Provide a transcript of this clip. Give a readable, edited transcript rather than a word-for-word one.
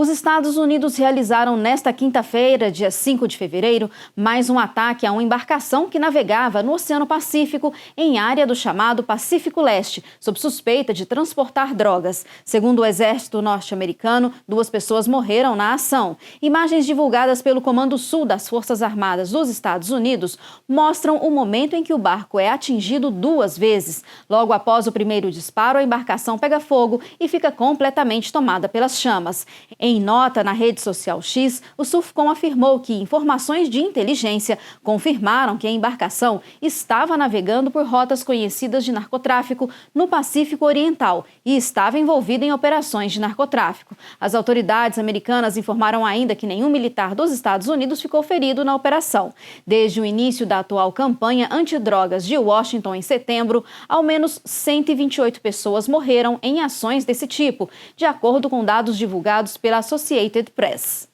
Os Estados Unidos realizaram nesta quinta-feira, dia 5 de fevereiro, mais um ataque a uma embarcação que navegava no Oceano Pacífico, em área do chamado Pacífico Leste, sob suspeita de transportar drogas. Segundo o exército norte-americano, 2 pessoas morreram na ação. Imagens divulgadas pelo Comando Sul das Forças Armadas dos Estados Unidos mostram o momento em que o barco é atingido 2 vezes. Logo após o primeiro disparo, a embarcação pega fogo e fica completamente tomada pelas chamas. Em nota na rede social X, o SUFCOM afirmou que informações de inteligência confirmaram que a embarcação estava navegando por rotas conhecidas de narcotráfico no Pacífico Oriental e estava envolvida em operações de narcotráfico. As autoridades americanas informaram ainda que nenhum militar dos Estados Unidos ficou ferido na operação. Desde o início da atual campanha antidrogas de Washington em setembro, ao menos 128 pessoas morreram em ações desse tipo, de acordo com dados divulgados pela Associated Press.